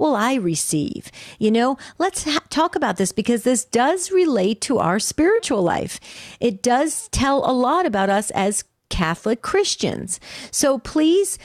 will I receive? Let's talk about this, because this does relate to our spiritual life. It does tell a lot about us as Catholic Christians. So please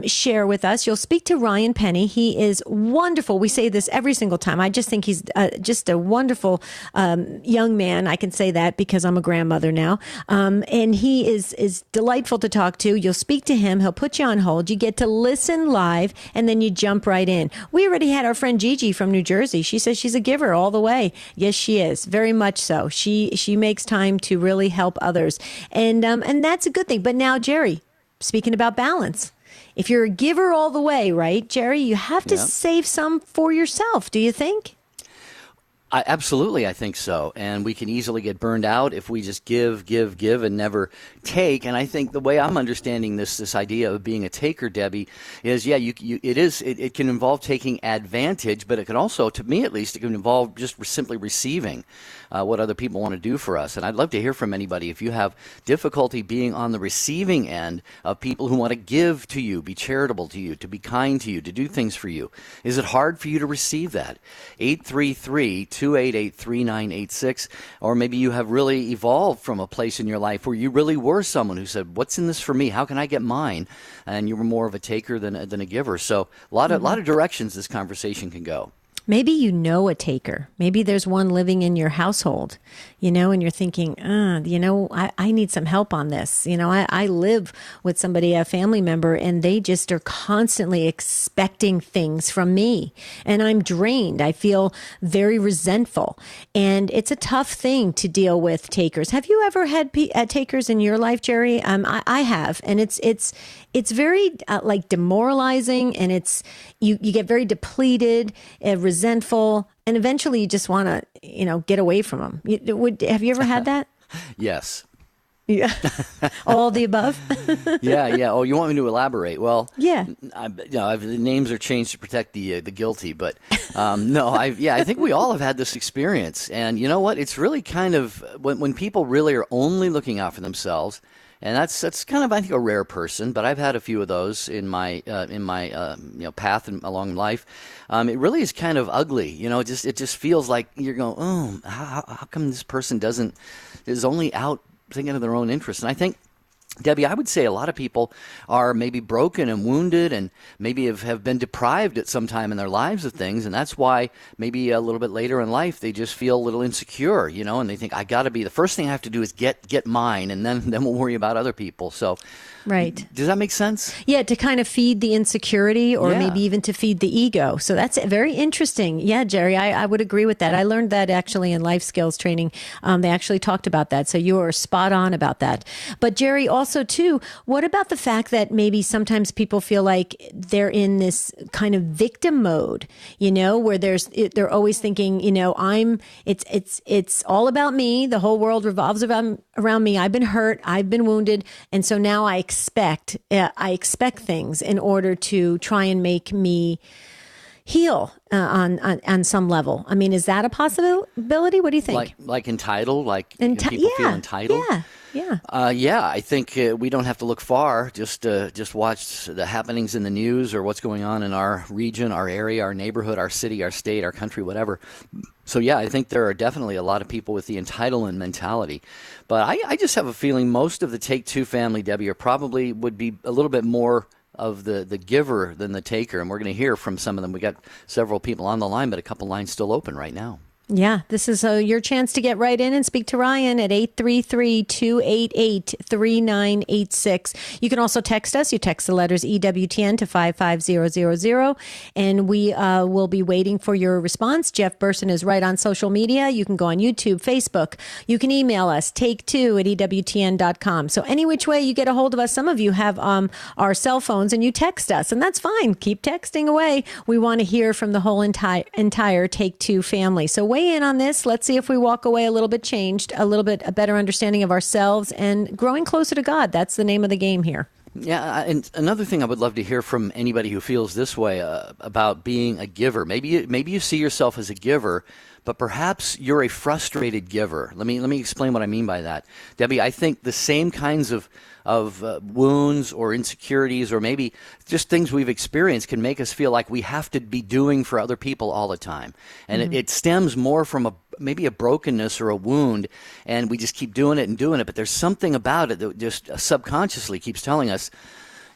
share with us. You'll speak to Ryan Penny. He is wonderful. We say this every single time. I just think he's just a wonderful young man. I can say that because I'm a grandmother now. And he is delightful to talk to. You'll speak to him. He'll put you on hold. You get to listen live, and then you jump right in. We already had our friend Gigi from New Jersey. She says she's a giver all the way. Yes, she is. Very much so. She makes time to really help others. And that's a good thing. But now, Jerry, speaking about balance, if you're a giver all the way, right, Jerry, you have to save some for yourself, do you think? Absolutely, I think so. And we can easily get burned out if we just give, and never take. And I think the way I'm understanding this idea of being a taker, Debbie, is, it can involve taking advantage, but it can also, to me at least, it can involve just simply receiving what other people want to do for us. And I'd love to hear from anybody if you have difficulty being on the receiving end of people who want to give to you, be charitable to you, to be kind to you, to do things for you. Is it hard for you to receive that? 833-288-3986. Or maybe you have really evolved from a place in your life where you really were someone who said, what's in this for me? How can I get mine? And you were more of a taker than a giver. So a lot of directions this conversation can go. Maybe you know a taker. Maybe there's one living in your household, and you're thinking, I need some help on this. I live with somebody, a family member, and they just are constantly expecting things from me. And I'm drained. I feel very resentful. And it's a tough thing to deal with takers. Have you ever had takers in your life, Jerry? I have. And it's very demoralizing, and you get very depleted, resentful, and eventually you just want to, get away from them. Have you ever had that? Yes. Yeah. All the above? Yeah. Oh, you want me to elaborate? Well, yeah. The names are changed to protect the guilty, but no, I think we all have had this experience. And you know what? It's really kind of when people really are only looking out for themselves. And that's kind of, I think, a rare person, but I've had a few of those in my path and along life. It really is kind of ugly, it just feels like you're going, oh, how come this person is only out thinking of their own interests? And I think, Debbie, I would say a lot of people are maybe broken and wounded, and maybe have been deprived at some time in their lives of things, and that's why maybe a little bit later in life they just feel a little insecure, and they think, I got to be, the first thing I have to do is get mine, and then we'll worry about other people. So, right. Does that make sense? Yeah, to kind of feed the insecurity, or maybe even to feed the ego. So that's very interesting. Yeah, Jerry, I would agree with that. I learned that actually in life skills training. They actually talked about that. So you are spot on about that. But Jerry, also too, what about the fact that maybe sometimes people feel like they're in this kind of victim mode, where they're always thinking, it's all about me. The whole world revolves around me. I've been hurt. I've been wounded. And so now I expect things in order to try and make me heal on some level. I mean, is that a possibility? What do you think? Like entitled, people feel entitled. Yeah. I think we don't have to look far. Just watch the happenings in the news or what's going on in our region, our area, our neighborhood, our city, our state, our country, whatever. So I think there are definitely a lot of people with the entitlement mentality. But I just have a feeling most of the Take Two family, Debbie, would be a little bit more of the giver than the taker. And we're going to hear from some of them. We got several people on the line, but a couple lines still open right now. Yeah, this is your chance to get right in and speak to Ryan at 833-288-3986. You can also text us. You text the letters EWTN to 55000, and we will be waiting for your response. Jeff Burson is right on social media. You can go on YouTube, Facebook. You can email us, take2@EWTN.com. So any which way you get a hold of us, some of you have our cell phones and you text us, and that's fine. Keep texting away. We want to hear from the whole entire Take Two family. So weigh in on this. Let's see if we walk away a little bit changed, a better understanding of ourselves, and growing closer to God. That's the name of the game here. Yeah, and another thing I would love to hear from anybody who feels this way about being a giver. Maybe you see yourself as a giver, but perhaps you're a frustrated giver. Let me explain what I mean by that. Debbie, I think the same kinds of wounds or insecurities or maybe just things we've experienced can make us feel like we have to be doing for other people all the time. And it stems more from maybe a brokenness or a wound, and we just keep doing it and doing it. But there's something about it that just subconsciously keeps telling us,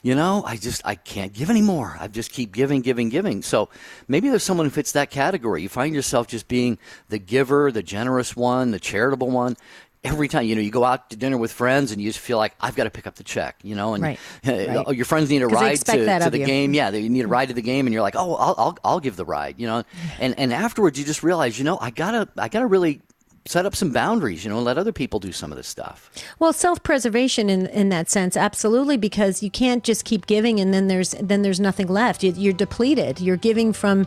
I can't give anymore. I just keep giving. So maybe there's someone who fits that category. You find yourself just being the giver, the generous one, the charitable one. Every time, you go out to dinner with friends and you just feel like, I've got to pick up the check, and right. Your friends need a ride to the you. game. Yeah, they need a ride to the game, and you're like, I'll give the ride, And afterwards you just realize, I gotta really set up some boundaries, and let other people do some of this stuff. Well, self-preservation in that sense, absolutely, because you can't just keep giving and then there's nothing left. You're depleted. You're giving from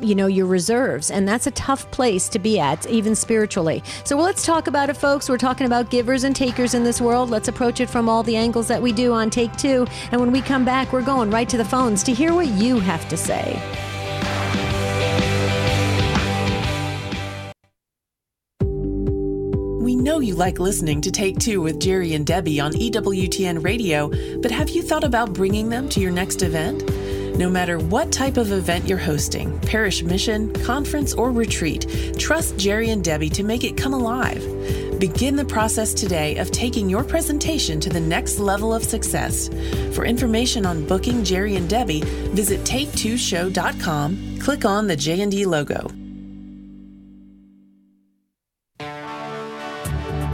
your reserves, and that's a tough place to be at, even spiritually. So let's talk about it, folks. We're talking about givers and takers in this world. Let's approach it from all the angles that we do on Take Two. And when we come back, we're going right to the phones to hear what you have to say. We know you like listening to Take Two with Jerry and Debbie on EWTN Radio, but have you thought about bringing them to your next event? No matter what type of event you're hosting, parish mission, conference, or retreat, trust Jerry and Debbie to make it come alive. Begin the process today of taking your presentation to the next level of success. For information on booking Jerry and Debbie, visit take2show.com, click on the J&D logo.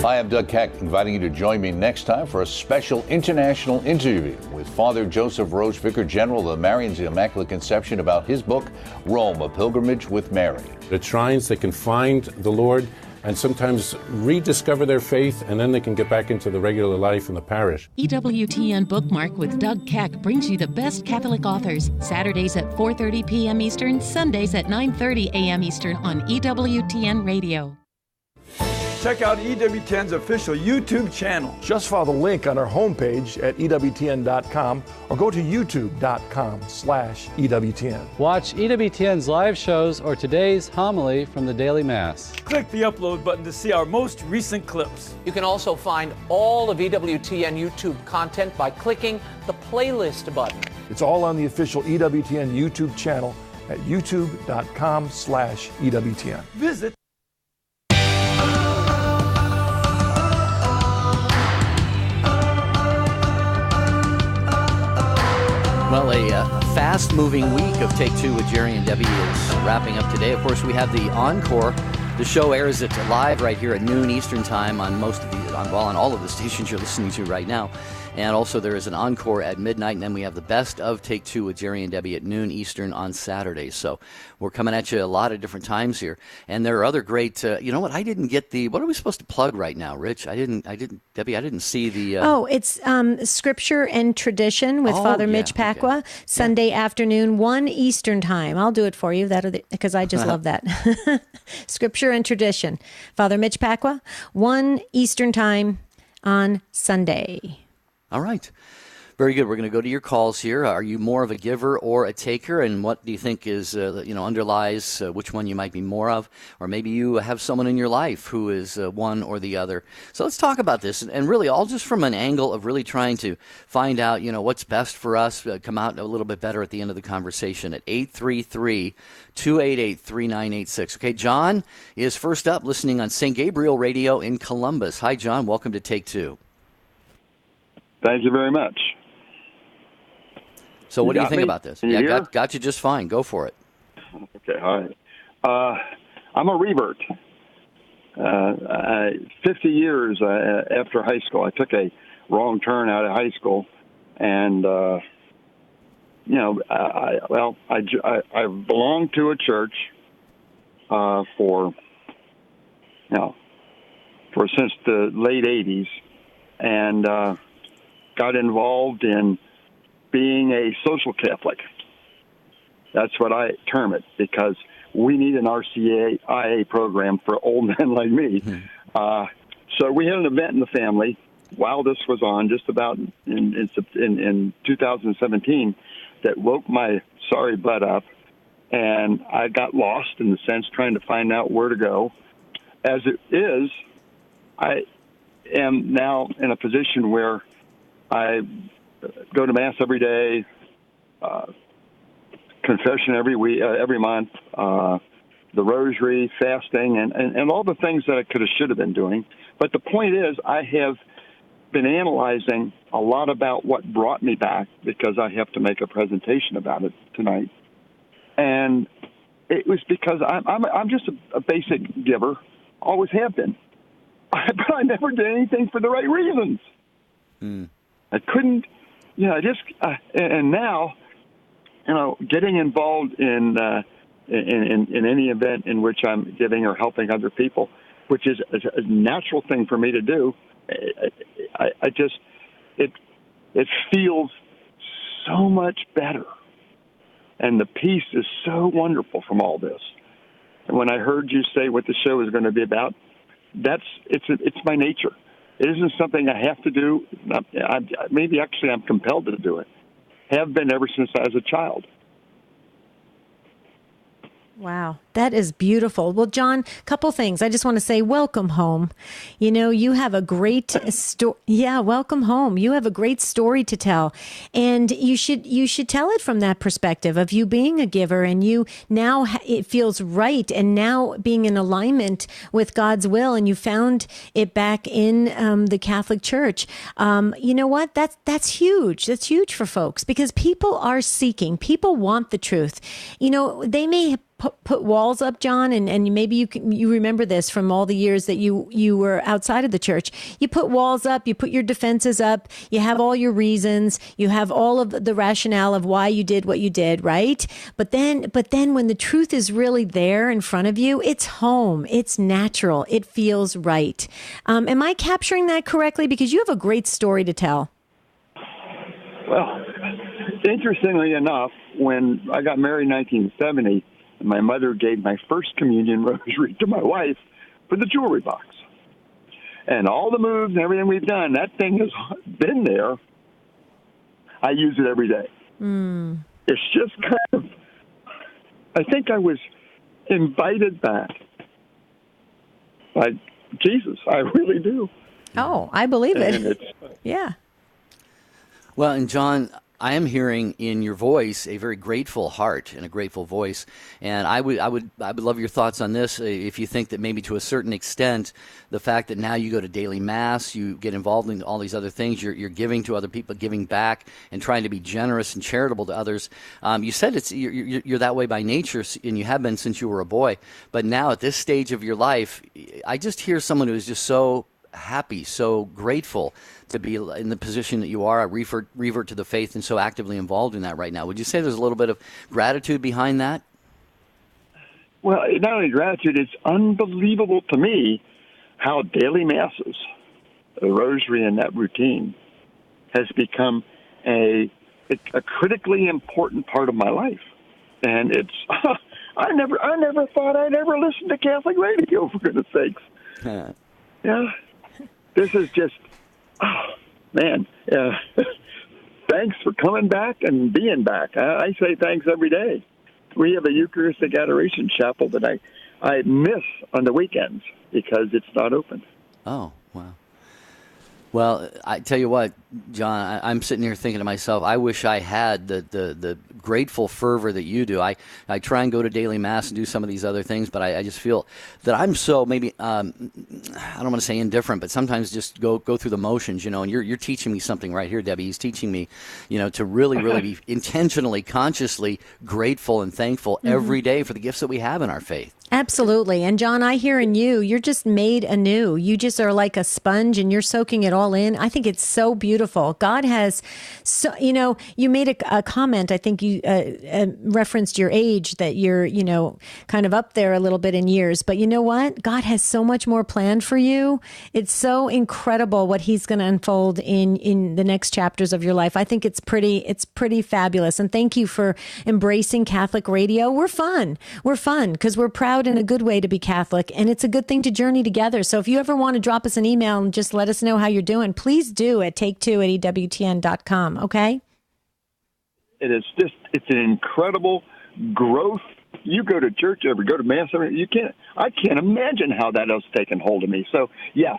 Hi, I'm Doug Keck, inviting you to join me next time for a special international interview with Father Joseph Roche, Vicar General of the Marians of the Immaculate Conception, about his book, Rome, A Pilgrimage with Mary. At shrines, they can find the Lord and sometimes rediscover their faith, and then they can get back into the regular life in the parish. EWTN Bookmark with Doug Keck brings you the best Catholic authors, Saturdays at 4:30 p.m. Eastern, Sundays at 9:30 a.m. Eastern on EWTN Radio. Check out EWTN's official YouTube channel. Just follow the link on our homepage at EWTN.com or go to YouTube.com/EWTN. Watch EWTN's live shows or today's homily from the Daily Mass. Click the upload button to see our most recent clips. You can also find all of EWTN YouTube content by clicking the playlist button. It's all on the official EWTN YouTube channel at YouTube.com/EWTN. Visit. Well, a fast-moving week of Take Two with Jerry and Debbie is wrapping up today. Of course, we have the encore. The show airs it live right here at noon Eastern Time on on all of the stations you're listening to right now. And also there is an encore at midnight, and then we have the best of Take Two with Jerry and Debbie at noon Eastern on Saturdays. So we're coming at you a lot of different times here. And there are other great, I didn't get what are we supposed to plug right now, Rich? Debbie, I didn't see the... it's Scripture and Tradition with Father Mitch Pacwa, Sunday afternoon, 1 Eastern Time. I'll do it for you, because I just love that. Scripture and Tradition. Father Mitch Pacwa, 1 Eastern Time on Sunday. All right. Very good. We're going to go to your calls here. Are you more of a giver or a taker? And what do you think is, underlies which one you might be more of? Or maybe you have someone in your life who is one or the other. So let's talk about this. And really all just from an angle of really trying to find out, what's best for us, come out a little bit better at the end of the conversation at 833-288-3986. Okay, John is first up, listening on St. Gabriel Radio in Columbus. Hi, John. Welcome to Take Two. Thank you very much. So what do you think me? about this? Can you hear? Got you just fine. Go for it. Okay, all right. I'm a revert. 50 years after high school, I took a wrong turn out of high school, and I belonged to a church for since the late 80s, and got involved in being a social Catholic. That's what I term it, because we need an RCIA program for old men like me. Mm-hmm. So we had an event in the family while this was on, just about in 2017, that woke my sorry butt up, and I got lost in the sense trying to find out where to go. As it is, am now in a position where I go to Mass every day, confession every month, the rosary, fasting, and all the things that I could have, should have been doing. But the point is, I have been analyzing a lot about what brought me back, because I have to make a presentation about it tonight. And it was because I'm just a basic giver, always have been. But I never did anything for the right reasons. I couldn't, and now, getting involved in any event in which I'm giving or helping other people, which is a natural thing for me to do. It feels so much better, and the peace is so wonderful from all this. And when I heard you say what the show is going to be about, it's my nature. It isn't something I have to do. Maybe actually I'm compelled to do it. Have been ever since I was a child. Wow, that is beautiful. Well, John, couple things. I just want to say welcome home. You have a great story. Yeah, welcome home. You have a great story to tell. And you should tell it from that perspective of you being a giver, and you now it feels right, and now being in alignment with God's will, and you found it back in the Catholic Church. You know what? That's huge. That's huge for folks, because people are seeking. People want the truth. They may put walls up, John, and maybe you remember this from all the years that you were outside of the church. You put walls up, you put your defenses up, you have all your reasons, you have all of the rationale of why you did what you did, right? But then when the truth is really there in front of you, it's home, it's natural, it feels right. Am I capturing that correctly? Because you have a great story to tell. Well, interestingly enough, when I got married in 1970, my mother gave my first communion rosary to my wife for the jewelry box. And all the moves and everything we've done, that thing has been there. I use it every day. It's just kind of, I think I was invited back by Jesus. I really do. Oh, I believe it. Yeah. Well, and John, I am hearing in your voice a very grateful heart and a grateful voice, and I would love your thoughts on this. If you think that maybe to a certain extent, the fact that now you go to daily mass, you get involved in all these other things, you're giving to other people, giving back, and trying to be generous and charitable to others. You said you're that way by nature, and you have been since you were a boy. But now at this stage of your life, I just hear someone who is just so happy, so grateful to be in the position that you are, revert to the faith, and so actively involved in that right now. Would you say there's a little bit of gratitude behind that? Well, not only gratitude, it's unbelievable to me how daily masses, the rosary and that routine, has become a critically important part of my life. And it's I never thought I'd ever listen to Catholic radio, for goodness sakes. Yeah. This is just, man, thanks for coming back and being back. I say thanks every day. We have a Eucharistic Adoration Chapel that I miss on the weekends because it's not open. Oh, wow. Well, I tell you what, John, I'm sitting here thinking to myself, I wish I had the grateful fervor that you do. I try and go to daily mass and do some of these other things, but I just feel that I'm so maybe, I don't want to say indifferent, but sometimes just go through the motions, and you're teaching me something right here, Debbie. He's teaching me, to really be intentionally, consciously grateful and thankful every day for the gifts that we have in our faith. Absolutely. And John, I hear in you're just made anew. You just are like a sponge and you're soaking it all in. I think it's so beautiful. God has, so, you made a comment, I think you referenced your age, that you're, kind of up there a little bit in years. But you know what? God has so much more planned for you. It's so incredible what he's going to unfold in the next chapters of your life. I think it's pretty fabulous. And thank you for embracing Catholic radio. We're fun because we're proud in a good way to be Catholic, and it's a good thing to journey together. So if you ever want to drop us an email and just let us know how you're doing, please do at take2@EWTN.com. Okay? It's an incredible growth. You go to church, go to mass, I can't imagine how that has taken hold of me. So yes,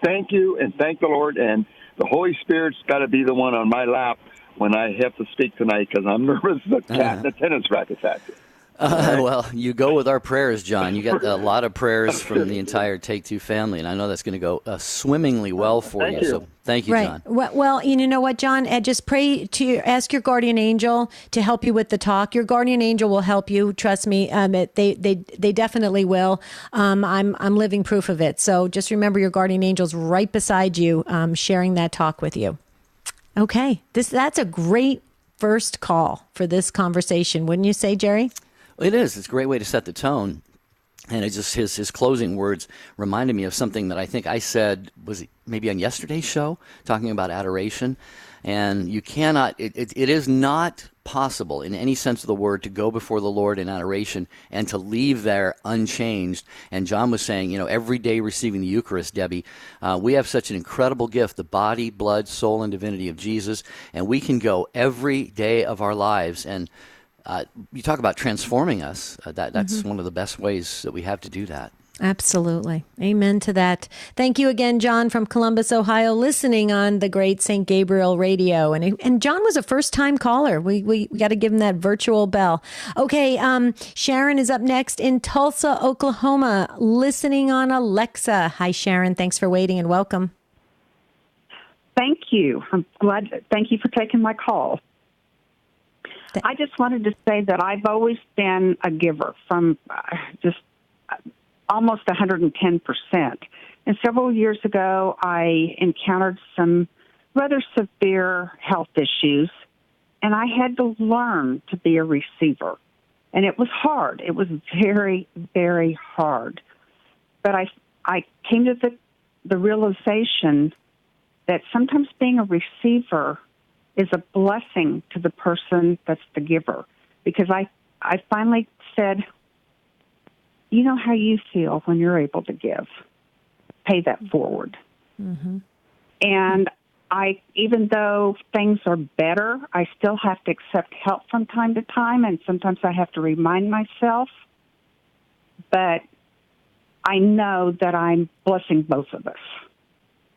thank you and thank the Lord. And the Holy Spirit's got to be the one on my lap when I have to speak tonight because I'm nervous as a cat in the tennis racket actor. Well, you go with our prayers, John. You got a lot of prayers from the entire Take Two family, and I know that's going to go swimmingly well for you. So thank you, John. Well, you know what, John? Just pray ask your guardian angel to help you with the talk. Your guardian angel will help you. Trust me. They definitely will. I'm living proof of it. So just remember your guardian angel's right beside you, sharing that talk with you. Okay, that's a great first call for this conversation, wouldn't you say, Jerry? It is. It's a great way to set the tone. And it's just his closing words reminded me of something that I think I said, was it maybe on yesterday's show, talking about adoration. And you cannot, it is not possible in any sense of the word to go before the Lord in adoration and to leave there unchanged. And John was saying, every day receiving the Eucharist, Debbie, we have such an incredible gift, the body, blood, soul, and divinity of Jesus. And we can go every day of our lives. And you talk about transforming us. That's one of the best ways that we have to do that. Absolutely. Amen to that. Thank you again, John from Columbus, Ohio, listening on the great St. Gabriel Radio. And John was a first-time caller. We got to give him that virtual bell. Okay, Sharon is up next in Tulsa, Oklahoma, listening on Alexa. Hi, Sharon. Thanks for waiting and welcome. Thank you. I'm glad. Thank you for taking my call. I just wanted to say that I've always been a giver from just almost 110%. And several years ago, I encountered some rather severe health issues, and I had to learn to be a receiver. And it was hard. It was very, very hard. But I came to the realization that sometimes being a receiver is a blessing to the person that's the giver. Because I finally said, you know how you feel when you're able to give. Pay that forward. Mm-hmm. And even though things are better, I still have to accept help from time to time, and sometimes I have to remind myself. But I know that I'm blessing both of us.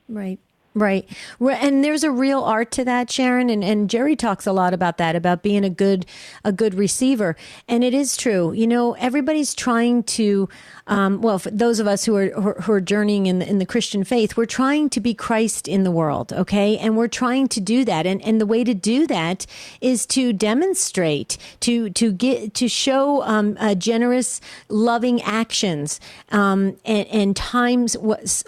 Right. Right. And there's a real art to that, Sharon. And Jerry talks a lot about that, about being a good receiver. And it is true. Everybody's trying to, for those of us who are journeying in the Christian faith, we're trying to be Christ in the world. Okay. And we're trying to do that. And the way to do that is to demonstrate, to show generous, loving actions, and times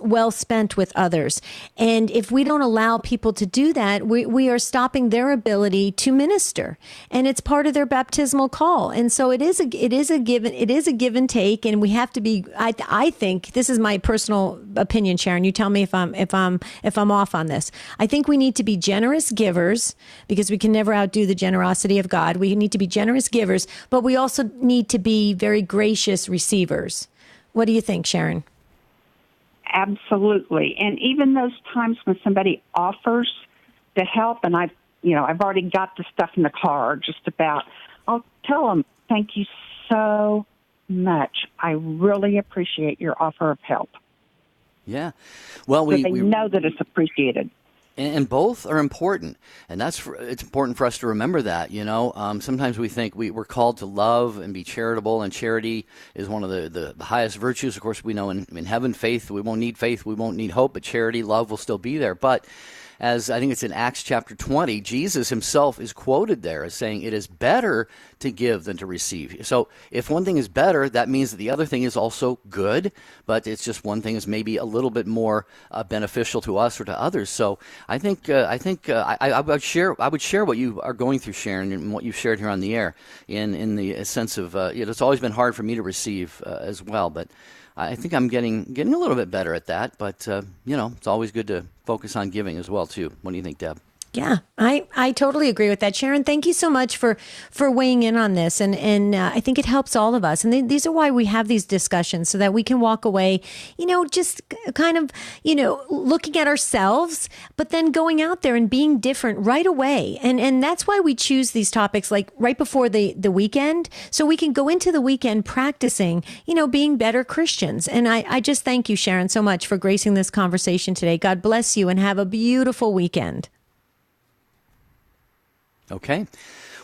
well spent with others. And if we don't allow people to do that, we are stopping their ability to minister, and it's part of their baptismal call. And so it is a give and take, and we have to be. I think this is my personal opinion, Sharon. You tell me if I'm off on this. I think we need to be generous givers because we can never outdo the generosity of God. We need to be generous givers, but we also need to be very gracious receivers. What do you think, Sharon? Absolutely. And even those times when somebody offers to help, and I've already got the stuff in the car, just about, I'll tell them, thank you so much. I really appreciate your offer of help. Yeah. Well, they know that it's appreciated. And both are important, and it's important for us to remember that. Sometimes we think we're called to love and be charitable, and charity is one of the highest virtues. Of course, we know in heaven, faith, we won't need hope, but charity, love will still be there. But as I think it's in Acts chapter 20, Jesus himself is quoted there as saying, it is better to give than to receive. So if one thing is better, that means that the other thing is also good, but it's just one thing is maybe a little bit more beneficial to us or to others. So I think I would share what you are going through, Sharon, and what you've shared here on the air in the sense of, it's always been hard for me to receive as well, but I think I'm getting a little bit better at that, but it's always good to focus on giving as well too. What do you think, Deb? Yeah, I totally agree with that. Sharon, thank you so much for weighing in on this. And I think it helps all of us. And these are why we have these discussions, so that we can walk away, just kind of, looking at ourselves, but then going out there and being different right away. And that's why we choose these topics like right before the weekend, so we can go into the weekend practicing, being better Christians. And I just thank you, Sharon, so much for gracing this conversation today. God bless you and have a beautiful weekend. Okay.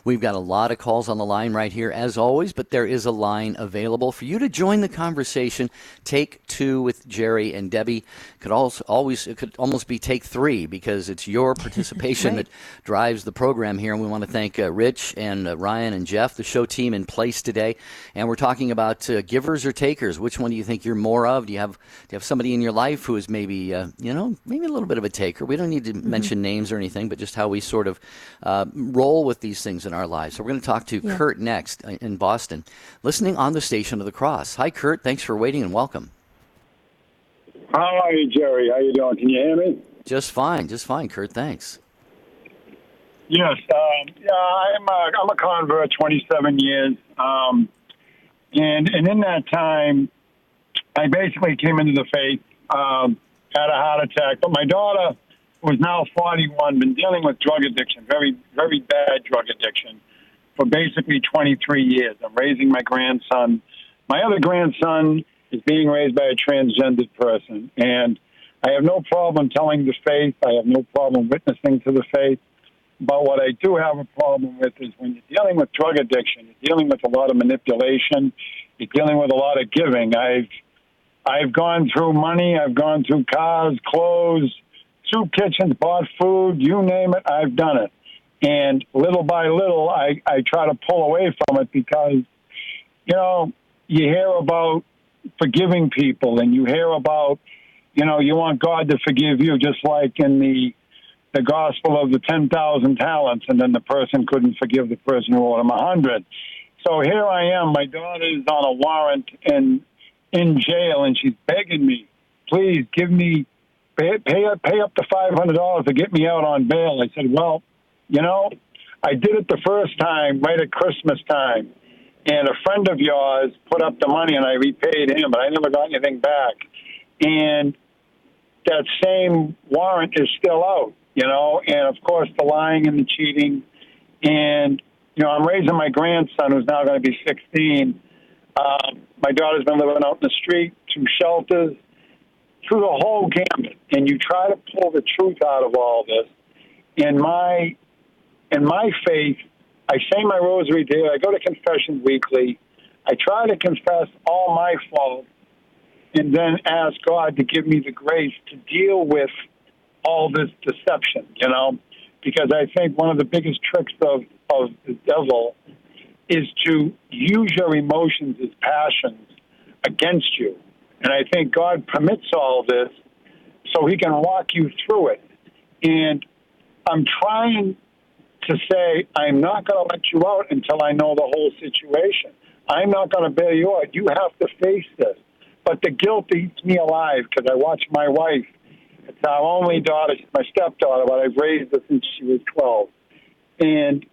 We've got a lot of calls on the line right here, as always, but there is a line available for you to join the conversation. Take two with Jerry and Debbie. It could almost be take three, because it's your participation Right. that drives the program here. And we want to thank Rich and Ryan and Jeff, the show team in place today. And we're talking about givers or takers. Which one do you think you're more of? Do you have somebody in your life who is maybe maybe a little bit of a taker? We don't need to mention names or anything, but just how we sort of roll with these things in our lives. So we're going to talk to Kurt next in Boston, listening on the Station of the Cross. Hi, Kurt. Thanks for waiting and welcome. How are you, Jerry? How you doing? Can you hear me? Just fine, Kurt. Thanks. Yes. I'm a convert, 27 years, and in that time, I basically came into the faith, had a heart attack, but my daughter, who is now 41, been dealing with drug addiction, very, very bad drug addiction, for basically 23 years. I'm raising my grandson. My other grandson is being raised by a transgendered person, and I have no problem telling the faith. I have no problem witnessing to the faith. But what I do have a problem with is when you're dealing with drug addiction, you're dealing with a lot of manipulation, you're dealing with a lot of giving. I've gone through money, I've gone through cars, clothes, soup kitchens, bought food, you name it, I've done it. And little by little, I try to pull away from it because, you hear about forgiving people and you hear about, you want God to forgive you, just like in the gospel of the 10,000 talents, and then the person couldn't forgive the person who owed him 100. So here I am, my daughter is on a warrant and in jail, and she's begging me, please give me, pay up to $500 to get me out on bail. I said, well, I did it the first time right at Christmas time, and a friend of yours put up the money and I repaid him, but I never got anything back. And that same warrant is still out, and of course the lying and the cheating. And, I'm raising my grandson, who's now going to be 16. My daughter's been living out in the street, through shelters, through the whole gamut. And you try to pull the truth out of all this. In my faith, I say my rosary daily. I go to confession weekly. I try to confess all my faults and then ask God to give me the grace to deal with all this deception, because I think one of the biggest tricks of the devil is to use your emotions as passions against you. And I think God permits all this so he can walk you through it. And I'm trying to say, I'm not going to let you out until I know the whole situation. I'm not going to bail you out. You have to face this. But the guilt eats me alive because I watch my wife. It's our only daughter. She's my stepdaughter, but I've raised her since she was 12. And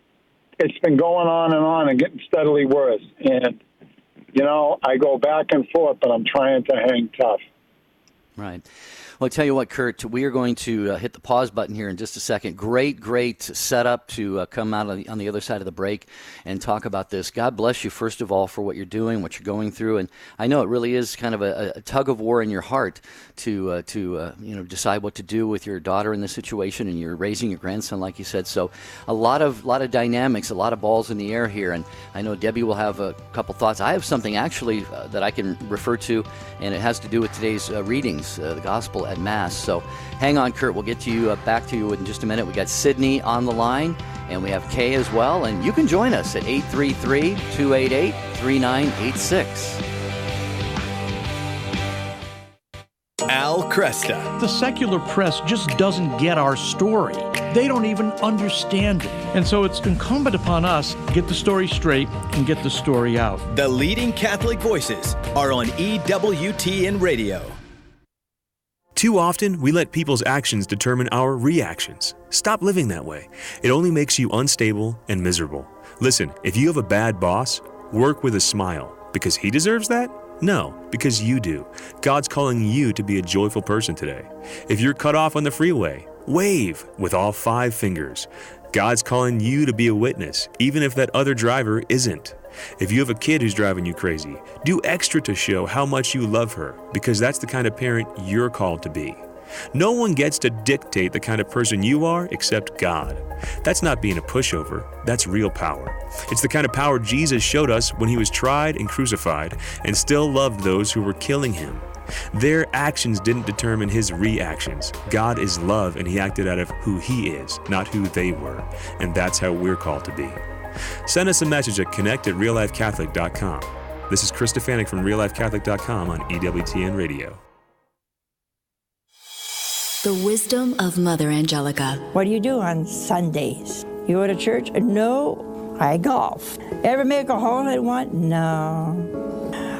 it's been going on and getting steadily worse. And, I go back and forth, but I'm trying to hang tough. Right. Well, I tell you what, Kurt, we are going to hit the pause button here in just a second. Great setup to come out on the other side of the break and talk about this. God bless you, first of all, for what you're doing, what you're going through. And I know it really is kind of a tug of war in your heart to decide what to do with your daughter in this situation, and you're raising your grandson, like you said. So a lot of dynamics, a lot of balls in the air here. And I know Debbie will have a couple thoughts. I have something actually that I can refer to, and it has to do with today's readings, the gospel at Mass. So hang on, Kurt. We'll get to you back to you in just a minute. We got Sydney on the line, and we have Kay as well. And you can join us at 833-288-3986. Al Cresta. The secular press just doesn't get our story. They don't even understand it. And so it's incumbent upon us to get the story straight and get the story out. The leading Catholic voices are on EWTN Radio. Too often, we let people's actions determine our reactions. Stop living that way. It only makes you unstable and miserable. Listen, if you have a bad boss, work with a smile. Because he deserves that? No, because you do. God's calling you to be a joyful person today. If you're cut off on the freeway, wave with all 5 fingers. God's calling you to be a witness, even if that other driver isn't. If you have a kid who's driving you crazy, do extra to show how much you love her, because that's the kind of parent you're called to be. No one gets to dictate the kind of person you are except God. That's not being a pushover, that's real power. It's the kind of power Jesus showed us when he was tried and crucified and still loved those who were killing him. Their actions didn't determine his reactions. God is love, and he acted out of who he is, not who they were. And that's how we're called to be. Send us a message at connect@reallifecatholic.com. This is Chris Stefanik from reallifecatholic.com on EWTN Radio. The wisdom of Mother Angelica. What do you do on Sundays? You go to church? No, I golf. Ever make a hole in one? No.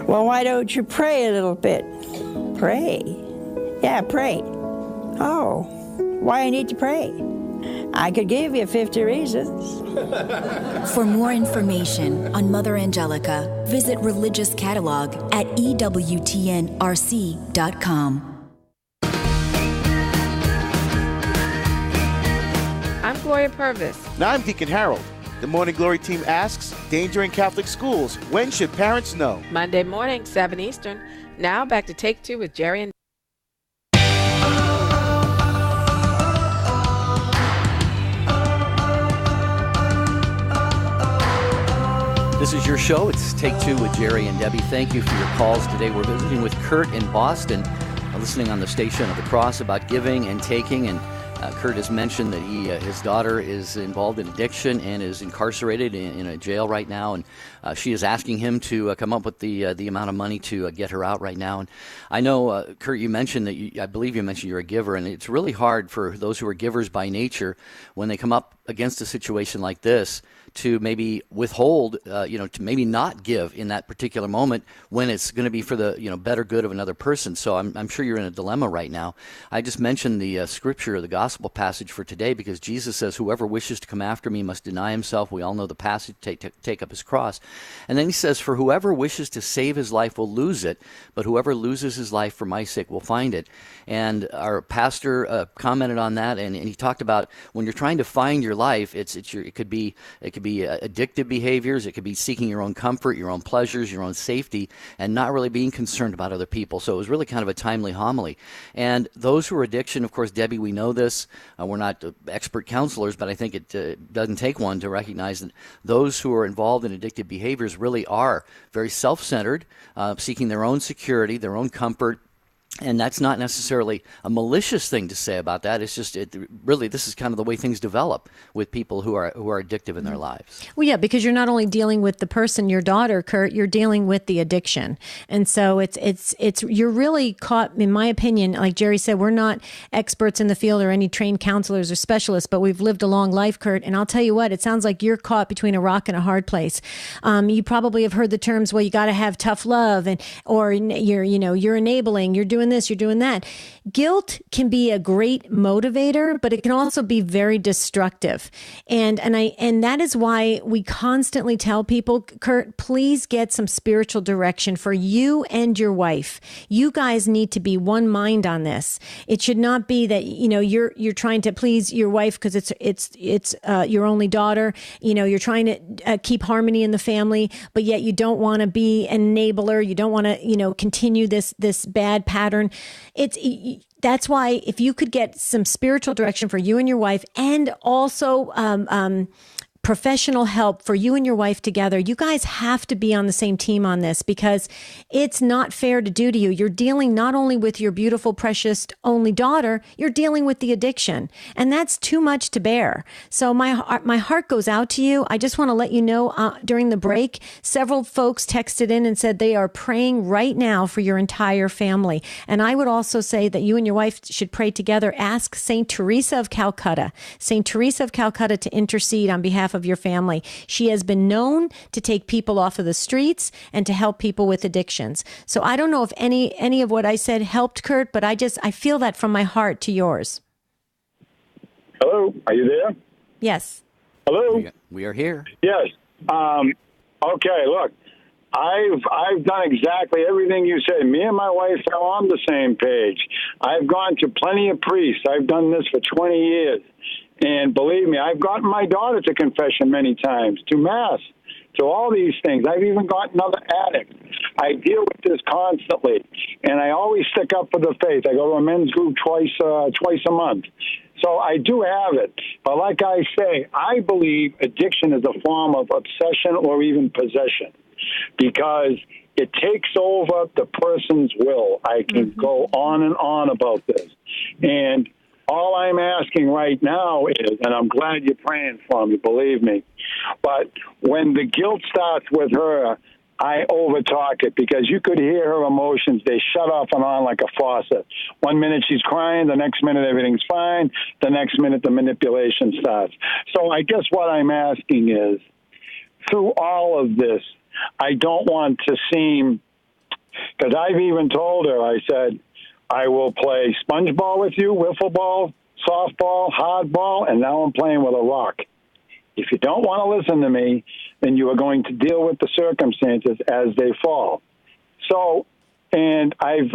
Well, why don't you pray a little bit? Pray. Yeah, pray. Oh, why I need to pray? I could give you 50 reasons. For more information on Mother Angelica, visit Religious Catalog at EWTNRC.com. I'm Gloria Purvis. Now I'm Deacon Harold. The Morning Glory team asks, danger in Catholic schools. When should parents know? Monday morning, 7 Eastern. Now back to Take Two with Jerry and This is your show. It's Take Two with Jerry and Debbie. Thank you for your calls today. We're visiting with Kurt in Boston, listening on the Station of the Cross about giving and taking. And Kurt has mentioned that his daughter is involved in addiction and is incarcerated in a jail right now. And she is asking him to come up with the amount of money to get her out right now. And I know, Kurt, you mentioned that I believe you mentioned you're a giver, and it's really hard for those who are givers by nature when they come up against a situation like this to maybe withhold, to maybe not give in that particular moment when it's going to be for the better good of another person. So I'm sure you're in a dilemma right now. I just mentioned the scripture, the gospel passage for today, because Jesus says, "Whoever wishes to come after me must deny himself." We all know the passage, take up his cross. And then he says, "For whoever wishes to save his life will lose it, but whoever loses his life for my sake will find it." And our pastor commented on that, and he talked about when you're trying to find your life, it could be addictive behaviors. It could be seeking your own comfort, your own pleasures, your own safety, and not really being concerned about other people. So it was really kind of a timely homily. And those who are addiction, of course, Debbie, we know this. We're not expert counselors, but I think it doesn't take one to recognize that those who are involved in addictive behaviors really are very self-centered, seeking their own security, their own comfort. And that's not necessarily a malicious thing to say about that. It's just really this is kind of the way things develop with people who are addictive in their lives. Well, yeah, because you're not only dealing with the person, your daughter, Kurt, you're dealing with the addiction. And so it's you're really caught, in my opinion, like Jerry said, we're not experts in the field or any trained counselors or specialists, but we've lived a long life, Kurt. And I'll tell you what, it sounds like you're caught between a rock and a hard place. You probably have heard the terms, well, you got to have tough love, or you're enabling, you're doing this, you're doing that. Guilt can be a great motivator, but it can also be very destructive. And that is why we constantly tell people, Kurt, please get some spiritual direction for you and your wife. You guys need to be one mind on this. It should not be that, you're trying to please your wife because it's your only daughter. You're trying to keep harmony in the family, but yet you don't want to be an enabler. You don't want to, continue this bad pattern. That's why if you could get some spiritual direction for you and your wife, and also professional help for you and your wife together, you guys have to be on the same team on this, because it's not fair to do to you. You're dealing not only with your beautiful, precious, only daughter, you're dealing with the addiction, and that's too much to bear. So my heart goes out to you. I just want to let you know, during the break, several folks texted in and said they are praying right now for your entire family. And I would also say that you and your wife should pray together. Ask St. Teresa of Calcutta to intercede on behalf behalf of your family. She has been known to take people off of the streets and to help people with addictions. So I don't know if any of what I said helped, Kurt, but I feel that from my heart to yours. Hello, are you there? Yes. Hello? We are here. Yes. Okay, look, I've done exactly everything you said. Me and my wife are on the same page. I've gone to plenty of priests. I've done this for 20 years. And believe me, I've gotten my daughter to confession many times, to Mass, to all these things. I've even got another addict. I deal with this constantly, and I always stick up for the faith. I go to a men's group twice a month. So I do have it. But like I say, I believe addiction is a form of obsession or even possession because it takes over the person's will. I can go on and on about this. And all I'm asking right now is, and I'm glad you're praying for me, believe me, but when the guilt starts with her, I overtalk it because you could hear her emotions. They shut off and on like a faucet. 1 minute she's crying, the next minute everything's fine, the next minute the manipulation starts. So I guess what I'm asking is, through all of this, I don't want to seem, because I've even told her, I said, I will play sponge ball with you, wiffle ball, softball, hardball, and now I'm playing with a rock. If you don't want to listen to me, then you are going to deal with the circumstances as they fall. So, and I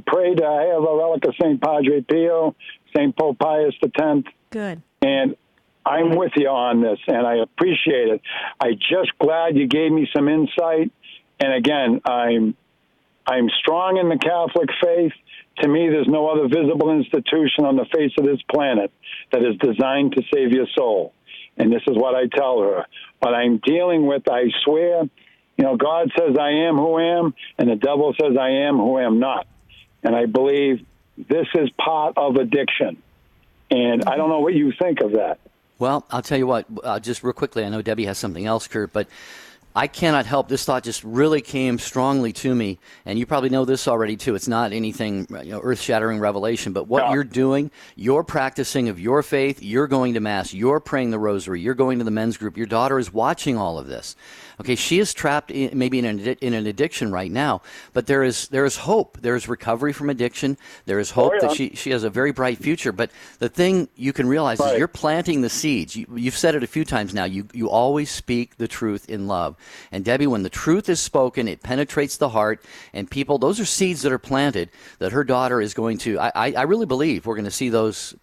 prayed, I have a relic of St. Padre Pio, St. Pope Pius X. Good. And I'm with you on this, and I appreciate it. I'm just glad you gave me some insight. And again, I'm strong in the Catholic faith. To me, there's no other visible institution on the face of this planet that is designed to save your soul. And this is what I tell her. What I'm dealing with, I swear, God says I am who I am, and the devil says I am who I am not. And I believe this is part of addiction. And I don't know what you think of that. Well, I'll tell you what, just real quickly, I know Debbie has something else, Kurt, but I cannot help. This thought just really came strongly to me, and you probably know this already too. It's not anything, earth-shattering revelation, but what you're doing, you're practicing of your faith, you're going to Mass, you're praying the Rosary, you're going to the men's group, your daughter is watching all of this. Okay, she is trapped maybe in an addiction right now, but there is hope. There is recovery from addiction. There is hope that she has a very bright future. But the thing you can realize is you're planting the seeds. You've said it a few times now. You always speak the truth in love. And Debbie, when the truth is spoken, it penetrates the heart. And people, those are seeds that are planted that her daughter is going to. I really believe we're going to see those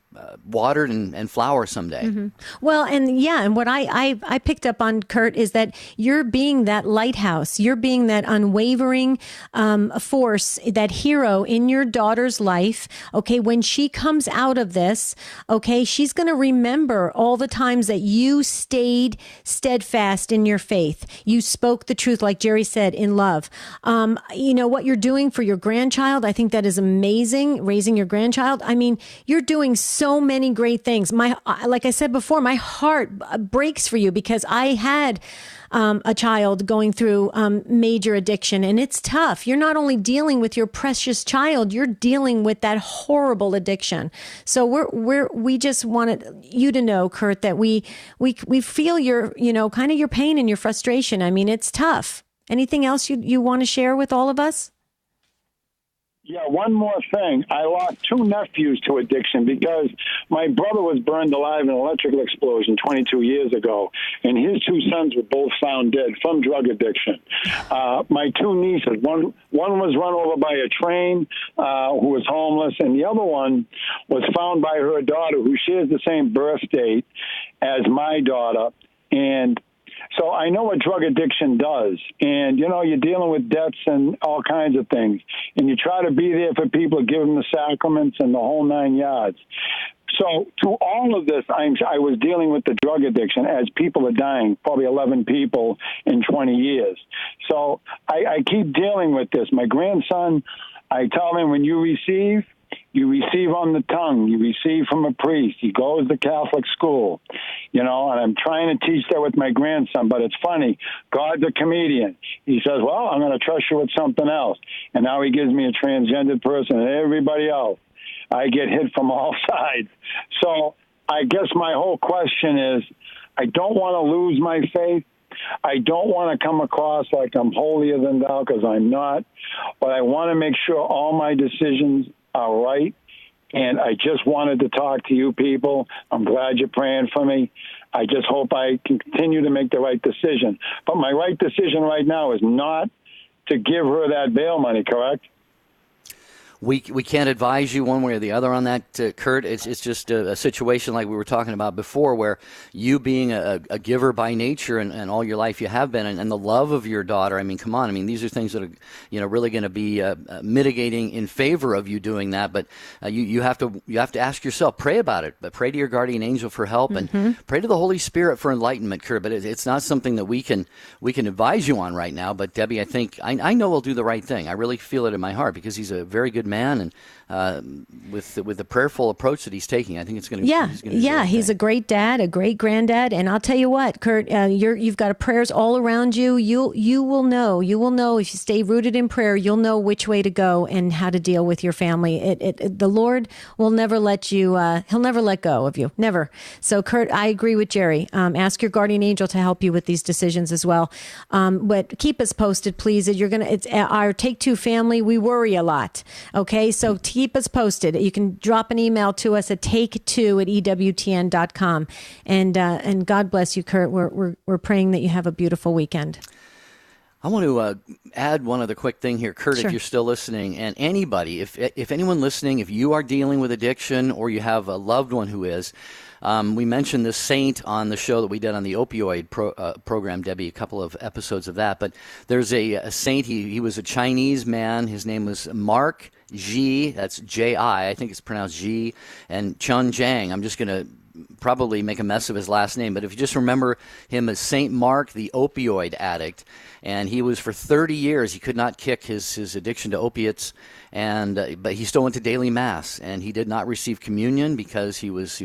watered and flower someday. Mm-hmm. Well, and what I picked up on, Kurt, is that you're being that lighthouse. You're being that unwavering force, that hero in your daughter's life. Okay, when she comes out of this, okay, she's going to remember all the times that you stayed steadfast in your faith. You spoke the truth, like Jerry said, in love. What you're doing for your grandchild, I think that is amazing, raising your grandchild. I mean, you're doing so many great things. Like I said before, my heart breaks for you because I had a child going through major addiction, and it's tough. You're not only dealing with your precious child, you're dealing with that horrible addiction. So we just wanted you to know, Kurt, that we feel your kind of your pain and your frustration. I mean, it's tough. Anything else you want to share with all of us? Yeah, one more thing. I lost 2 nephews to addiction because my brother was burned alive in an electrical explosion 22 years ago, and his 2 sons were both found dead from drug addiction. My 2 nieces, one was run over by a train who was homeless, and the other one was found by her daughter, who shares the same birth date as my daughter. And so I know what drug addiction does. And, you're dealing with debts and all kinds of things. And you try to be there for people, give them the sacraments and the whole 9 yards. So to all of this, I was dealing with the drug addiction as people are dying, probably 11 people in 20 years. So I keep dealing with this. My grandson, I tell him, when you receive on the tongue, you receive from a priest, he goes to Catholic school, and I'm trying to teach that with my grandson, but it's funny. God's a comedian. He says, well, I'm going to trust you with something else. And now he gives me a transgendered person and everybody else. I get hit from all sides. So I guess my whole question is, I don't want to lose my faith. I don't want to come across like I'm holier than thou, because I'm not. But I want to make sure all my decisions are right. And I just wanted to talk to you people. I'm glad you're praying for me. I just hope I can continue to make the right decision. But my right decision right now is not to give her that bail money, correct? We can't advise you one way or the other on that, Kurt. It's just a situation like we were talking about before, where you being a giver by nature and all your life you have been, and the love of your daughter. I mean, come on. I mean, these are things that are really going to be mitigating in favor of you doing that. But you have to ask yourself, pray about it, but pray to your guardian angel for help, and pray to the Holy Spirit for enlightenment, Kurt. But it's not something that we can advise you on right now. But Debbie, I think I know we'll do the right thing. I really feel it in my heart, because he's a very good man, and with the prayerful approach that he's taking, I think it's going to. He's a great dad, a great granddad, and I'll tell you what, Kurt, you've got prayers all around you. You will know if you stay rooted in prayer. You'll know which way to go and how to deal with your family. The Lord will never let you. He'll never let go of you, never. So, Kurt, I agree with Jerry. Ask your guardian angel to help you with these decisions as well. But keep us posted, please. It's our Take Two family. We worry a lot. Okay, so keep us posted. You can drop an email to us at take2@EWTN.com. And God bless you, Kurt. We're praying that you have a beautiful weekend. I want to add one other quick thing here, Kurt, Sure. if you're still listening, and anybody, if anyone listening, if you are dealing with addiction or you have a loved one who is, we mentioned this saint on the show that we did on the opioid program, Debbie, a couple of episodes of that. But there's a saint. He was a Chinese man. His name was Mark Ji. That's J-I. I think it's pronounced Ji. And Chun Jiang. I'm just going to probably make a mess of his last name. But if you just remember him as Saint Mark, the opioid addict. And he was for 30 years, he could not kick his addiction to opiates. But he still went to daily mass, and he did not receive communion because he was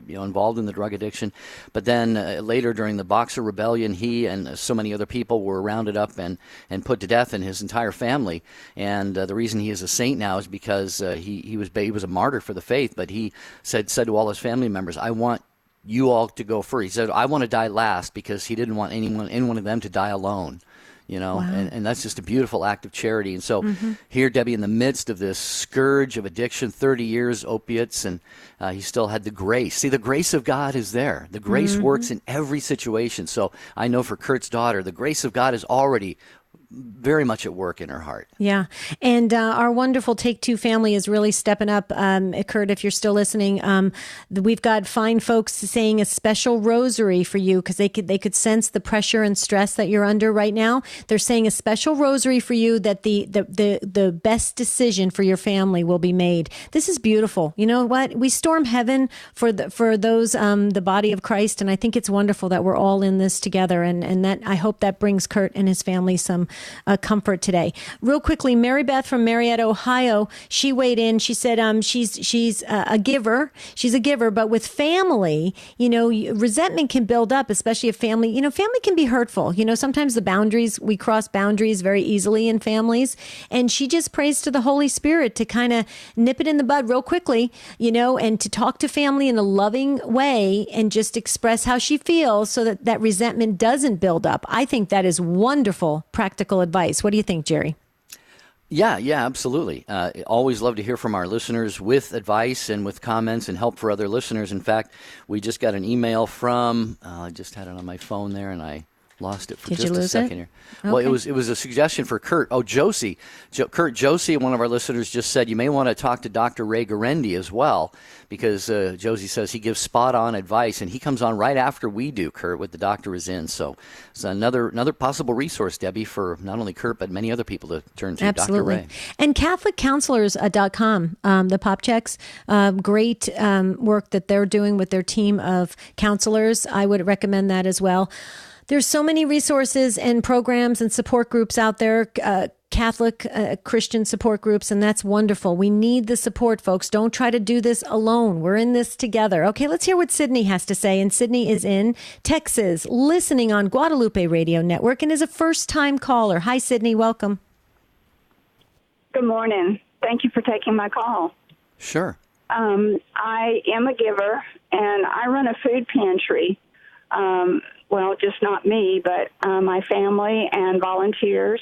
involved in the drug addiction. But then later during the Boxer Rebellion, he and so many other people were rounded up and put to death, and his entire family. And the reason he is a saint now is because he was a martyr for the faith. But he said to all his family members, "I want you all to go first." He said, "I want to die last," because he didn't want any one of them to die alone. Wow. And that's just a beautiful act of charity. And so here, Debbie, in the midst of this scourge of addiction, 30 years, opiates, and he still had the grace. See, the grace of God is there. The grace works in every situation. So I know for Kurt's daughter, the grace of God is already very much at work in her heart. Yeah. And our wonderful Take Two family is really stepping up. Kurt, if you're still listening, we've got fine folks saying a special rosary for you, because they could sense the pressure and stress that you're under right now. They're saying a special rosary for you, that the best decision for your family will be made. This is beautiful. You know what? We storm heaven for those the body of Christ, and I think it's wonderful that we're all in this together, and that I hope that brings Kurt and his family some comfort today. Real quickly, Mary Beth from Marietta, Ohio, she weighed in. She said she's a giver. She's a giver, but with family, resentment can build up, especially if family can be hurtful. Sometimes we cross boundaries very easily in families, and she just prays to the Holy Spirit to kind of nip it in the bud real quickly, and to talk to family in a loving way and just express how she feels so that resentment doesn't build up. I think that is wonderful practical advice. What do you think, Jerry? Yeah, absolutely. Always love to hear from our listeners with advice and with comments and help for other listeners. In fact, we just got an email from, I just had it on my phone there and I lost it for just a second here. Okay. Well, it was a suggestion for Kurt. Oh, Josie. Kurt Josie, one of our listeners, just said you may want to talk to Dr. Ray Garendi as well, because Josie says he gives spot-on advice, and he comes on right after we do, Kurt, when the doctor is in. So it's another possible resource, Debbie, for not only Kurt, but many other people to turn to. Absolutely. Dr. Ray. And CatholicCounselors.com, the pop checks, great work that they're doing with their team of counselors. I would recommend that as well. There's so many resources and programs and support groups out there, Catholic Christian support groups, and that's wonderful. We need the support, folks. Don't try to do this alone. We're in this together. Okay, let's hear what Sydney has to say. And Sydney is in Texas, listening on Guadalupe Radio Network, and is a first-time caller. Hi, Sydney. Welcome. Good morning. Thank you for taking my call. Sure. I am a giver, and I run a food pantry. well, just not me, but my family and volunteers.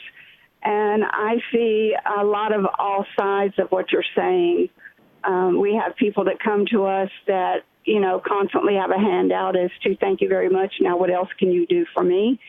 And I see a lot of all sides of what you're saying. We have people that come to us that, constantly have a handout as to thank you very much. Now, what else can you do for me?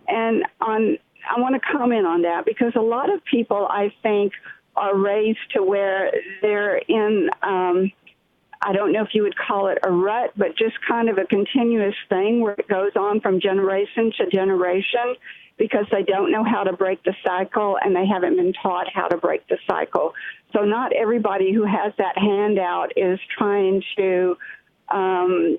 And I want to comment on that because a lot of people, I think, are raised to where they're in, I don't know if you would call it a rut, but just kind of a continuous thing where it goes on from generation to generation because they don't know how to break the cycle and they haven't been taught how to break the cycle. So not everybody who has that handout is trying to, I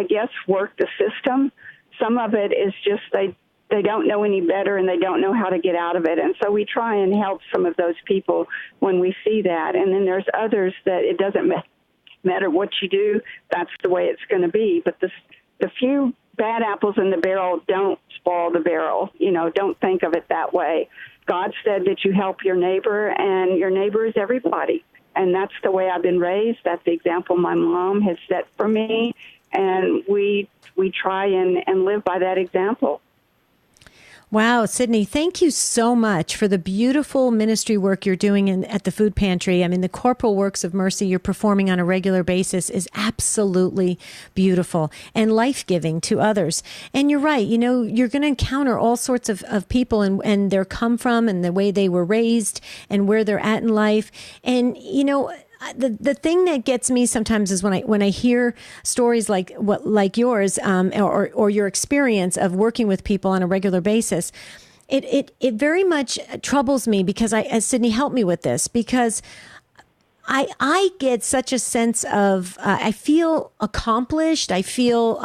guess, work the system. Some of it is just they don't know any better and they don't know how to get out of it. And so we try and help some of those people when we see that. And then there's others that it doesn't matter what you do, that's the way it's going to be. But the few bad apples in the barrel don't spoil the barrel. Don't think of it that way. God said that you help your neighbor, and your neighbor is everybody. And that's the way I've been raised. That's the example my mom has set for me. And we try and live by that example. Wow, Sydney, thank you so much for the beautiful ministry work you're doing at the food pantry. I mean, the corporal works of mercy you're performing on a regular basis is absolutely beautiful and life-giving to others. And you're right, you're going to encounter all sorts of people and their come from and the way they were raised and where they're at in life. And, the thing that gets me sometimes is when I hear stories like yours or your experience of working with people on a regular basis, it very much troubles me because as Sydney, help me with this, because I get such a sense of I feel accomplished. I feel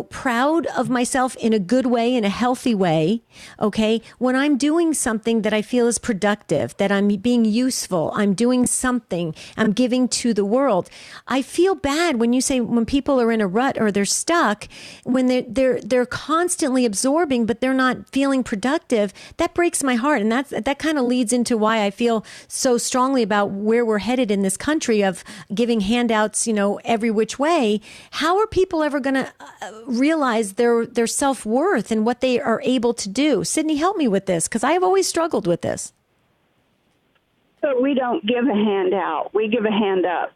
proud of myself in a good way, in a healthy way. Okay, when I'm doing something that I feel is productive, that I'm being useful, I'm doing something, I'm giving to the world. I feel bad when you say when people are in a rut or they're stuck, when they're constantly absorbing, but they're not feeling productive. That breaks my heart, and that kind of leads into why I feel so strongly about where we're headed in this country of giving handouts, every which way. How are people ever going to realize their self-worth and what they are able to do? Sydney, help me with this, because I have always struggled with this. So we don't give a handout. We give a hand up.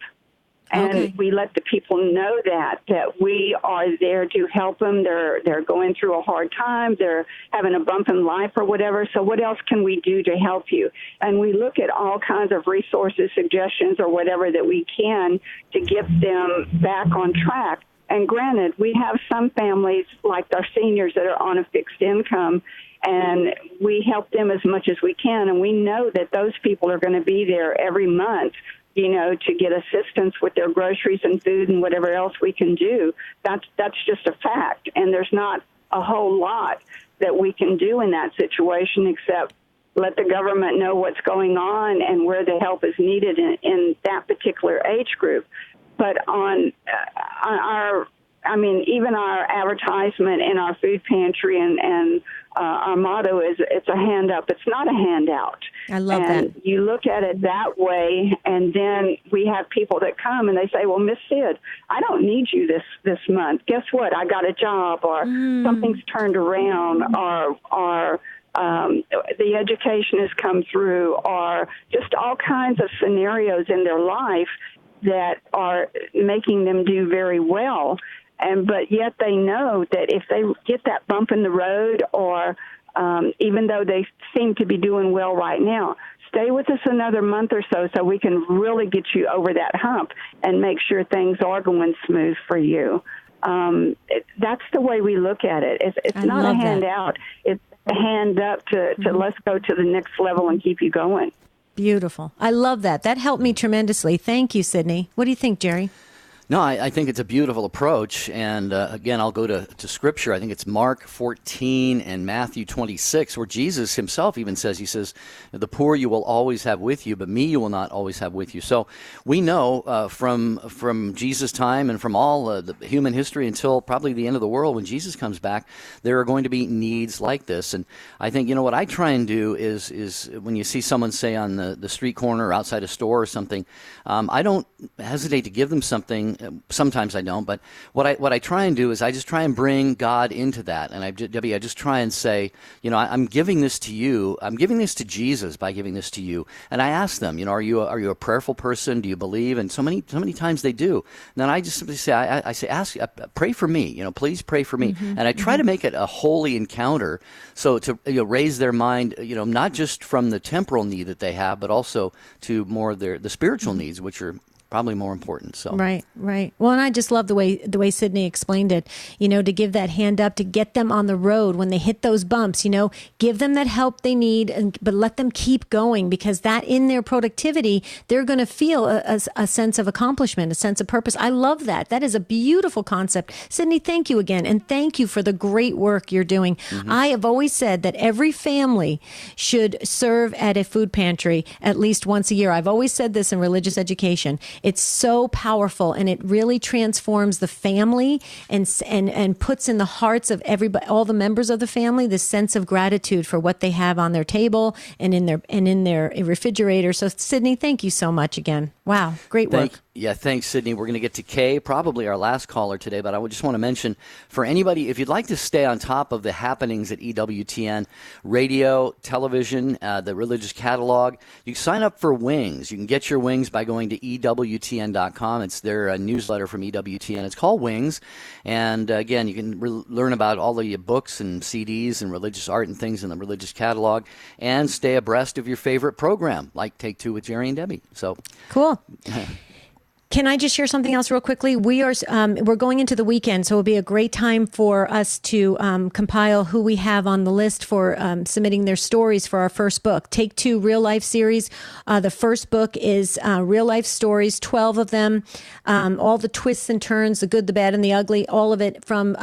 And we let the people know that we are there to help them. They're going through a hard time. They're having a bump in life or whatever. So what else can we do to help you? And we look at all kinds of resources, suggestions, or whatever that we can to get them back on track. And granted, we have some families, like our seniors, that are on a fixed income, and we help them as much as we can. And we know that those people are going to be there every month, to get assistance with their groceries and food and whatever else we can do. That's just a fact. And there's not a whole lot that we can do in that situation except let the government know what's going on and where the help is needed in that particular age group. But on even our advertisement in our food pantry and our motto is it's a hand up. It's not a handout. I love that. And you look at it that way, and then we have people that come and they say, well, Miss Sid, I don't need you this month. Guess what? I got a job, or something's turned around, or the education has come through, or just all kinds of scenarios in their life that are making them do very well. But yet they know that if they get that bump in the road, or even though they seem to be doing well right now, stay with us another month or so we can really get you over that hump and make sure things are going smooth for you. That's the way we look at it. It's not a handout. It's a hand up to let's go to the next level and keep you going. Beautiful. I love that. That helped me tremendously. Thank you, Sydney. What do you think, Jerry? No, I think it's a beautiful approach. And again, I'll go to Scripture. I think it's Mark 14 and Matthew 26, where Jesus himself even says, he says, the poor you will always have with you, but me you will not always have with you. So we know from Jesus' time and from all the human history until probably the end of the world, when Jesus comes back, there are going to be needs like this. And I think, what I try and do is when you see someone, say, on the street corner or outside a store or something, I don't hesitate to give them something sometimes I don't, but what I try and do is I just try and bring God into that. And Debbie, I just try and say, I'm giving this to you. I'm giving this to Jesus by giving this to you. And I ask them, are you a prayerful person? Do you believe? And so many times they do. And then I just simply say, I say, pray for me. Please pray for me. And I try to make it a holy encounter, so to raise their mind, not just from the temporal need that they have, but also to more of the spiritual needs, which are probably more important. So right. Well, and I just love the way Sydney explained it. To give that hand up, to get them on the road when they hit those bumps. Give them that help they need, but let them keep going, because that in their productivity, they're going to feel a sense of accomplishment, a sense of purpose. I love that. That is a beautiful concept. Sydney, thank you again, and thank you for the great work you're doing. I have always said that every family should serve at a food pantry at least once a year. I've always said this in religious education. It's so powerful, and it really transforms the family and puts in the hearts of everybody, all the members of the family, this sense of gratitude for what they have on their table and in their refrigerator. So, Sydney, thank you so much again. Wow, great work. Thanks, Sydney. We're going to get to Kay, probably our last caller today, but I just want to mention, for anybody, if you'd like to stay on top of the happenings at EWTN, radio, television, the religious catalog, you can sign up for Wings. You can get your Wings by going to EWTN.com. It's their newsletter from EWTN. It's called Wings. And again, you can learn about all the books and CDs and religious art and things in the religious catalog, and stay abreast of your favorite program, like Take Two with Jerry and Debbie. So cool. Can I just share something else real quickly? We're going into the weekend, so it'll be a great time for us to compile who we have on the list for submitting their stories for our first book, Take Two Real Life Series. The first book is real life stories, 12 of them, all the twists and turns, the good, the bad, and the ugly, all of it from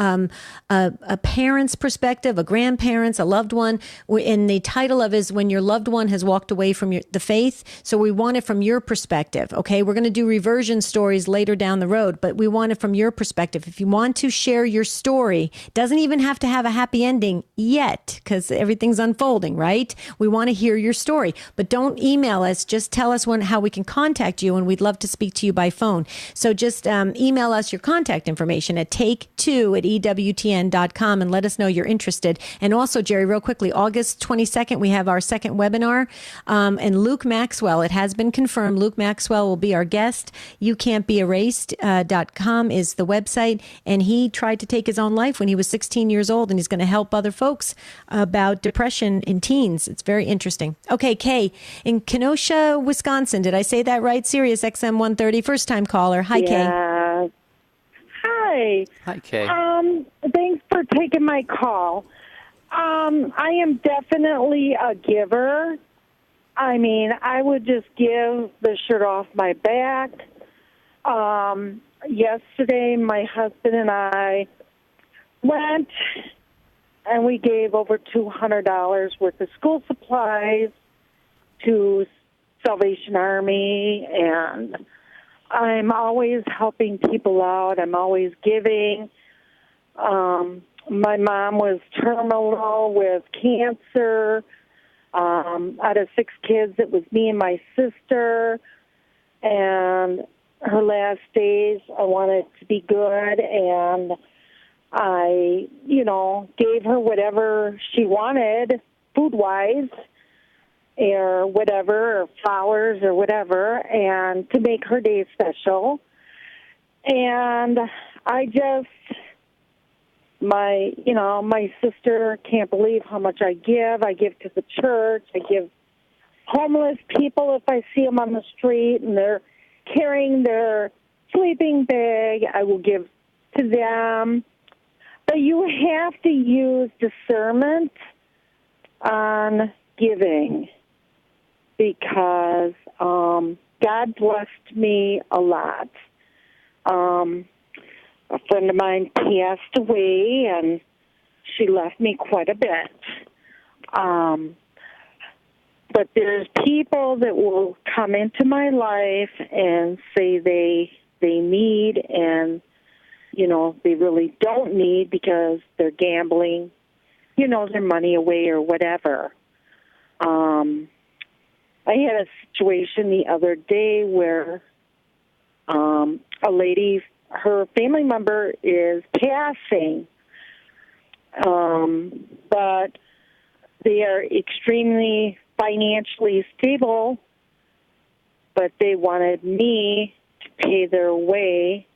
a parent's perspective, a grandparent's, a loved one. And the title of it is When Your Loved One Has Walked Away from the Faith. So we want it from your perspective, okay? We're going to do reversion stories later down the road, but we want it from your perspective. If you want to share your story, doesn't even have to have a happy ending yet, because everything's unfolding, right? We want to hear your story, but don't email us. Just tell us how we can contact you, and we'd love to speak to you by phone. So just email us your contact information at take2@EWTN.com and let us know you're interested. And also, Jerry, real quickly, August 22nd, we have our second webinar, and Luke Maxwell, it has been confirmed, Luke Maxwell will be our guest. YouCan'tBeErased.com is the website, and he tried to take his own life when he was 16 years old, and he's going to help other folks about depression in teens. It's very interesting. Okay, Kay, in Kenosha, Wisconsin, did I say that right? Sirius XM 130, first-time caller. Hi, Kay. Hi. Hi, Kay. Thanks for taking my call. I am definitely a giver. I mean, I would just give the shirt off my back. Yesterday, my husband and I went and we gave over $200 worth of school supplies to Salvation Army, and I'm always helping people out. I'm always giving. My mom was terminal with cancer. Out of 6 kids, it was me and my sister, and her last days, I wanted to be good, and I, gave her whatever she wanted, food-wise, or whatever, or flowers or whatever, and to make her day special. And I just, my sister can't believe how much I give. I give to the church. I give homeless people if I see them on the street and they're carrying their sleeping bag, I will give to them. But you have to use discernment on giving, because God blessed me a lot. A friend of mine passed away, and she left me quite a bit. But there's people that will come into my life and say they need, and, they really don't need because they're gambling, their money away or whatever. I had a situation the other day where a lady, her family member is passing, but they are extremely financially stable, but they wanted me to pay their way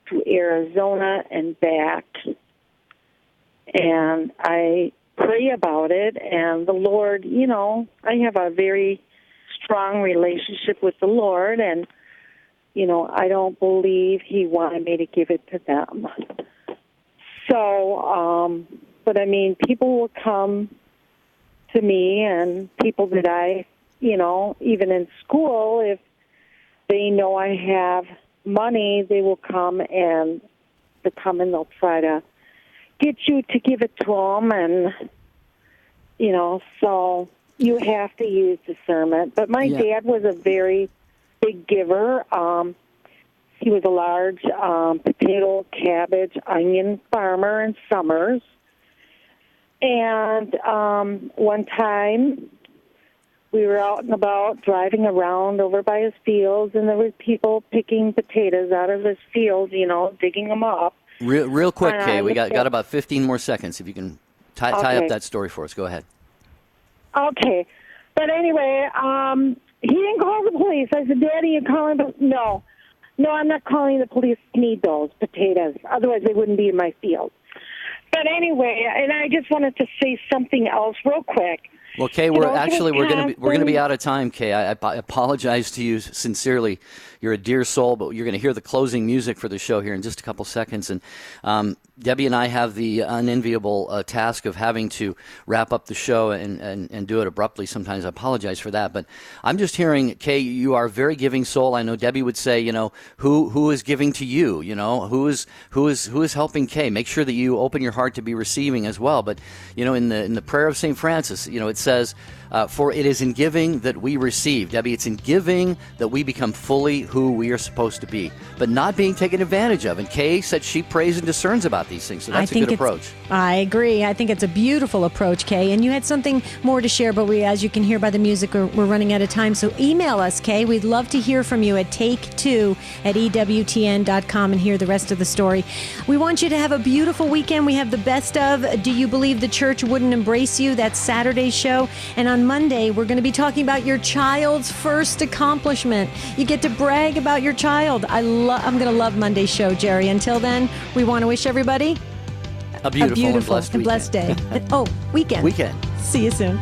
to Arizona and back. And I pray about it, and the Lord, you know, I have a very strong relationship with the Lord, and, you know, I don't believe He wanted me to give it to them. So, but I mean, people will come to me, and people that I, you know, even in school, if they know I have money, they will come and they'll try to get you to give it to them, and, you know, so you have to use discernment. But my dad was a very big giver. He was a large potato, cabbage, onion farmer in Summers. And one time we were out and about driving around over by his fields, and there was people picking potatoes out of his fields, you know, digging them up. Real quick, Kay, we got about 15 more seconds. If you can tie up that story for us, go ahead. Okay. But anyway, he didn't call the police. I said, Daddy, you calling? No, I'm not calling the police. I need those potatoes. Otherwise, they wouldn't be in my field. But anyway, and I just wanted to say something else real quick. Well, Kay, we're going to be out of time. Kay, I apologize to you sincerely. You're a dear soul, but you're going to hear the closing music for the show here in just a couple seconds. And Debbie and I have the unenviable task of having to wrap up the show and do it abruptly. Sometimes I apologize for that, but I'm just hearing, Kay, you are a very giving soul. I know Debbie would say, you know, who is giving to you? You know, who is helping Kay? Make sure that you open your heart to be receiving as well. But you know, in the prayer of St. Francis, you know, it says, for it is in giving that we receive. Debbie, it's in giving that we become fully who we are supposed to be, but not being taken advantage of. And Kay said she prays and discerns about these things, so that's a good approach. I agree. I think it's a beautiful approach, Kay. And you had something more to share, but as you can hear by the music, we're running out of time. So email us, Kay. We'd love to hear from you at take2@EWTN.com and hear the rest of the story. We want you to have a beautiful weekend. We have the best of Do You Believe the Church Wouldn't Embrace You? That's Saturday's show. And on Monday, we're going to be talking about your child's first accomplishment. You get to brag about your child. I'm going to love Monday's show, Jerry. Until then, we want to wish everybody a beautiful and blessed day. Weekend. Weekend. See you soon.